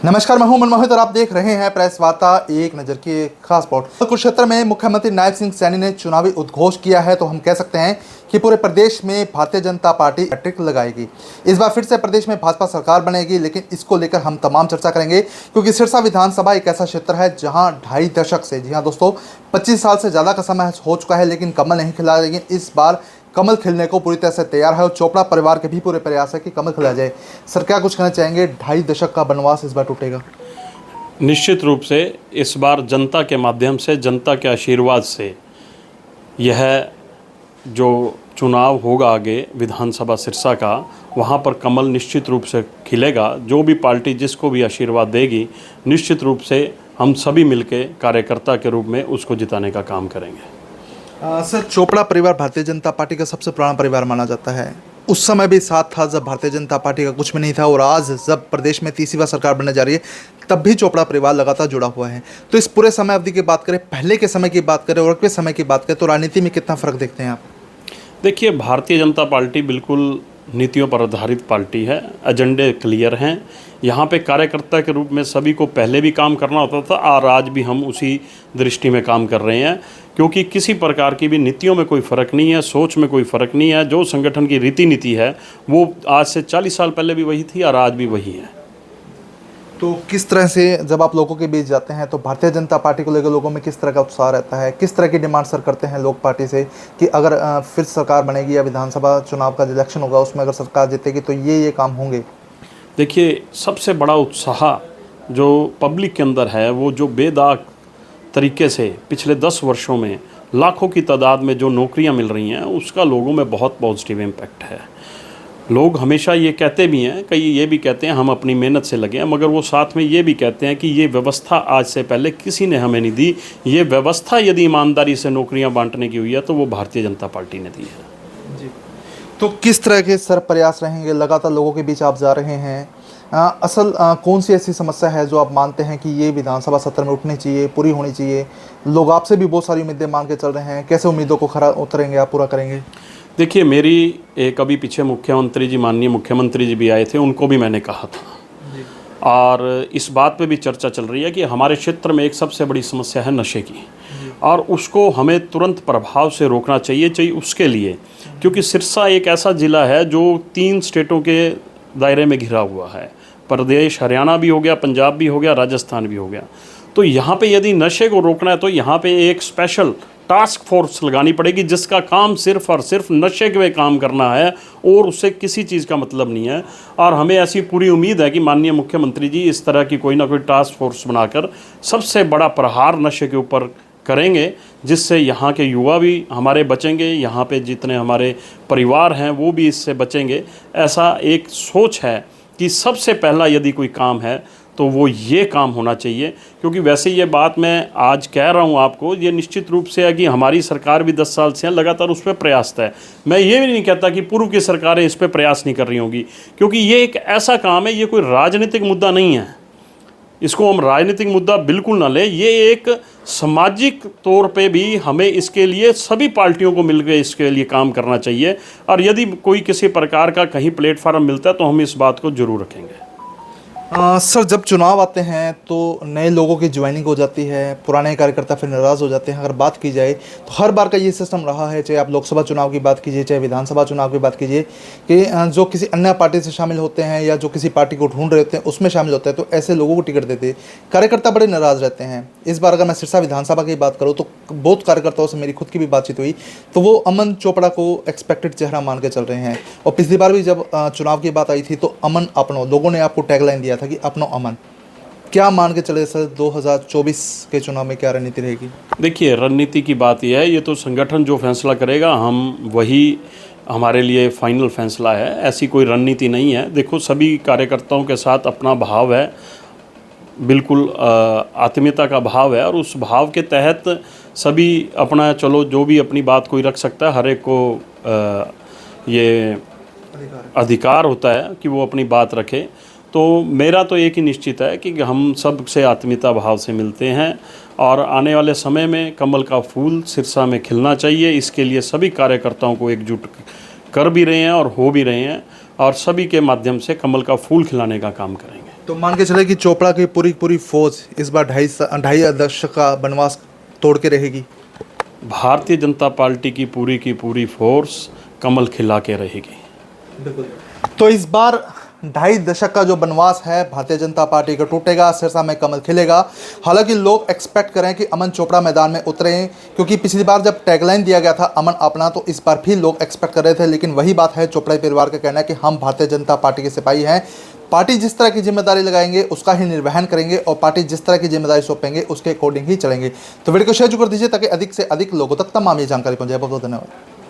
नमस्कार, मैं हूं मनमोहित और आप देख रहे हैं प्रेस वार्ता एक नज़र की खास रिपोर्ट। कुरुक्षेत्र में मुख्यमंत्री नायब सिंह सैनी ने चुनावी उद्घोष किया है, तो हम कह सकते हैं कि पूरे प्रदेश में भारतीय जनता पार्टी हैट्रिक लगाएगी। इस बार फिर से प्रदेश में भाजपा सरकार बनेगी, लेकिन इसको लेकर हम तमाम चर्चा करेंगे, क्योंकि सिरसा विधानसभा एक ऐसा क्षेत्र है जहाँ 2.5 दशक से, जी हाँ दोस्तों, 25 साल से ज़्यादा का समय हो चुका है, लेकिन कमल नहीं खिला। लेकिन इस बार कमल खिलने को पूरी तरह से तैयार है और चोपड़ा परिवार के भी पूरे प्रयास है कि कमल खिला जाए। सर, क्या कुछ कहना चाहेंगे? 2.5 दशक का बनवास इस बार टूटेगा? निश्चित रूप से इस बार जनता के माध्यम से, जनता के आशीर्वाद से यह जो चुनाव होगा आगे विधानसभा सिरसा का, वहाँ पर कमल निश्चित रूप से खिलेगा। जो भी पार्टी जिसको भी आशीर्वाद देगी, निश्चित रूप से हम सभी मिलके कार्यकर्ता के रूप में उसको जिताने का काम करेंगे। सर, चोपड़ा परिवार भारतीय जनता पार्टी का सबसे पुराना परिवार माना जाता है। उस समय भी साथ था जब भारतीय जनता पार्टी का कुछ भी नहीं था, और आज जब प्रदेश में तीसरी बार सरकार बनने जा रही है, तब भी चोपड़ा परिवार लगातार जुड़ा हुआ है। तो इस पूरे समय अवधि की बात करें, पहले के समय की बात करें और अगले समय की बात करें, तो राजनीति में कितना फ़र्क देखते हैं आप? देखिए, भारतीय जनता पार्टी बिल्कुल नीतियों पर आधारित पार्टी है। एजेंडे क्लियर हैं। यहाँ पे कार्यकर्ता के रूप में सभी को पहले भी काम करना होता था और आज भी हम उसी दृष्टि में काम कर रहे हैं, क्योंकि किसी प्रकार की भी नीतियों में कोई फ़र्क नहीं है, सोच में कोई फ़र्क नहीं है। जो संगठन की रीति नीति है वो आज से 40 साल पहले भी वही थी और आज भी वही है। तो किस तरह से जब आप लोगों के बीच जाते हैं तो भारतीय जनता पार्टी को लेकर लोगों में किस तरह का उत्साह रहता है? किस तरह की डिमांड सर करते हैं लोग पार्टी से कि अगर फिर सरकार बनेगी या विधानसभा चुनाव का इलेक्शन होगा उसमें अगर सरकार जीतेगी तो ये काम होंगे? देखिए, सबसे बड़ा उत्साह जो पब्लिक के अंदर है, वो जो बेदाग तरीके से पिछले 10 वर्षों में लाखों की तादाद में जो नौकरियां मिल रही हैं, उसका लोगों में बहुत पॉजिटिव इम्पैक्ट है। लोग हमेशा ये कहते भी हैं, कई ये भी कहते हैं हम अपनी मेहनत से लगे हैं, मगर वो साथ में ये भी कहते हैं कि ये व्यवस्था आज से पहले किसी ने हमें नहीं दी। ये व्यवस्था यदि ईमानदारी से नौकरियां बांटने की हुई है तो वो भारतीय जनता पार्टी ने दी है। जी। तो किस तरह के सर प्रयास रहेंगे? लगातार लोगों के बीच आप जा रहे हैं, असल कौन सी ऐसी समस्या है जो आप मानते हैं कि ये विधानसभा सत्र में उठनी चाहिए, पूरी होनी चाहिए? लोग आपसे भी बहुत सारी उम्मीदें मान के चल रहे हैं, कैसे उम्मीदों को खरा उतरेंगे आप, पूरा करेंगे? देखिए, मेरी एक अभी पीछे मुख्यमंत्री जी, माननीय मुख्यमंत्री जी भी आए थे, उनको भी मैंने कहा था और इस बात पे भी चर्चा चल रही है कि हमारे क्षेत्र में एक सबसे बड़ी समस्या है नशे की, और उसको हमें तुरंत प्रभाव से रोकना चाहिए उसके लिए, क्योंकि सिरसा एक ऐसा ज़िला है जो 3 स्टेटों के दायरे में घिरा हुआ है। प्रदेश हरियाणा भी हो गया, पंजाब भी हो गया, राजस्थान भी हो गया। तो यहाँ पे यदि नशे को रोकना है तो यहाँ पे एक स्पेशल टास्क फोर्स लगानी पड़ेगी, जिसका काम सिर्फ और सिर्फ नशे के काम करना है और उससे किसी चीज़ का मतलब नहीं है। और हमें ऐसी पूरी उम्मीद है कि माननीय मुख्यमंत्री जी इस तरह की कोई ना कोई टास्क फोर्स बनाकर सबसे बड़ा प्रहार नशे के ऊपर करेंगे, जिससे यहाँ के युवा भी हमारे बचेंगे, यहाँ पे जितने हमारे परिवार हैं वो भी इससे बचेंगे। ऐसा एक सोच है कि सबसे पहला यदि कोई काम है तो वो ये काम होना चाहिए, क्योंकि वैसे ये बात मैं आज कह रहा हूँ आपको, ये निश्चित रूप से है कि हमारी सरकार भी 10 साल से लगातार उस पर प्रयास है। मैं ये भी नहीं कहता कि पूर्व की सरकारें इस पर प्रयास नहीं कर रही होंगी, क्योंकि ये एक ऐसा काम है, ये कोई राजनीतिक मुद्दा नहीं है। इसको हम राजनीतिक मुद्दा बिल्कुल ना लें, ये एक सामाजिक तौर पे भी हमें इसके लिए सभी पार्टियों को मिलकर इसके लिए काम करना चाहिए। और यदि कोई किसी प्रकार का कहीं प्लेटफार्म मिलता है तो हम इस बात को ज़रूर रखेंगे। सर, जब चुनाव आते हैं तो नए लोगों की ज्वाइनिंग हो जाती है, पुराने कार्यकर्ता फिर नाराज़ हो जाते हैं। अगर बात की जाए तो हर बार का ये सिस्टम रहा है, चाहे आप लोकसभा चुनाव की बात कीजिए, चाहे विधानसभा चुनाव की बात कीजिए, कि जो किसी अन्य पार्टी से शामिल होते हैं या जो किसी पार्टी को ढूंढ रहे होते हैं उसमें शामिल होते हैं, तो ऐसे लोगों को टिकट देते कार्यकर्ता बड़े नाराज़ रहते हैं। इस बार अगर मैं सिरसा विधानसभा की बात करूँ तो बहुत कार्यकर्ताओं से मेरी खुद की भी बातचीत हुई, तो वो अमन चोपड़ा को एक्सपेक्टेड चेहरा मान के चल रहे हैं। और पिछली बार भी जब चुनाव की बात आई थी तो अमन अपनो, लोगों ने आपको टैगलाइन दिया था कि अपनो अमन। क्या मान के चले सर 2024 के चुनाव में क्या रणनीति रहेगी? देखिए, रणनीति की बात यह है, ये तो संगठन जो फैसला करेगा, हम वही हमारे लिए फाइनल फैसला है। ऐसी कोई रणनीति नहीं है। देखो, सभी कार्यकर्ताओं के साथ अपना भाव है, बिल्कुल आत्मीयता का भाव है, और उस भाव के तहत सभी अपना, चलो जो भी अपनी बात कोई रख सकता है, हर एक को ये अधिकार होता है कि वो अपनी बात रखे। तो मेरा तो एक ही निश्चित है कि हम सब से आत्मीयता भाव से मिलते हैं, और आने वाले समय में कमल का फूल सिरसा में खिलना चाहिए। इसके लिए सभी कार्यकर्ताओं को एकजुट कर भी रहे हैं और हो भी रहे हैं, और सभी के माध्यम से कमल का फूल खिलाने का काम करेंगे। तो मान के चले कि चोपड़ा की पूरी पूरी फौज इस बार ढाई दशक का वनवास तोड़ के रहेगी। भारतीय जनता पार्टी की पूरी फोर्स कमल खिला के रहेगी। तो इस बार 2.5 दशक का जो वनवास है भारतीय जनता पार्टी का टूटेगा, सिरसा में कमल खिलेगा। हालांकि लोग एक्सपेक्ट करें कि अमन चोपड़ा मैदान में उतरें, क्योंकि पिछली बार जब टैगलाइन दिया गया था अमन अपना, तो इस बार भी लोग एक्सपेक्ट कर रहे थे। लेकिन वही बात है, चोपड़ा परिवार का कहना है कि हम भारतीय जनता पार्टी के सिपाही हैं, पार्टी जिस तरह की जिम्मेदारी लगाएंगे उसका ही निर्वहन करेंगे और पार्टी जिस तरह की जिम्मेदारी सौंपेंगे उसके अकॉर्डिंग ही चलेंगे। तो वीडियो को शेयर जरूर कर दीजिए ताकि अधिक से अधिक लोगों तक तमाम ये जानकारी पहुंच जाए। बहुत बहुत धन्यवाद।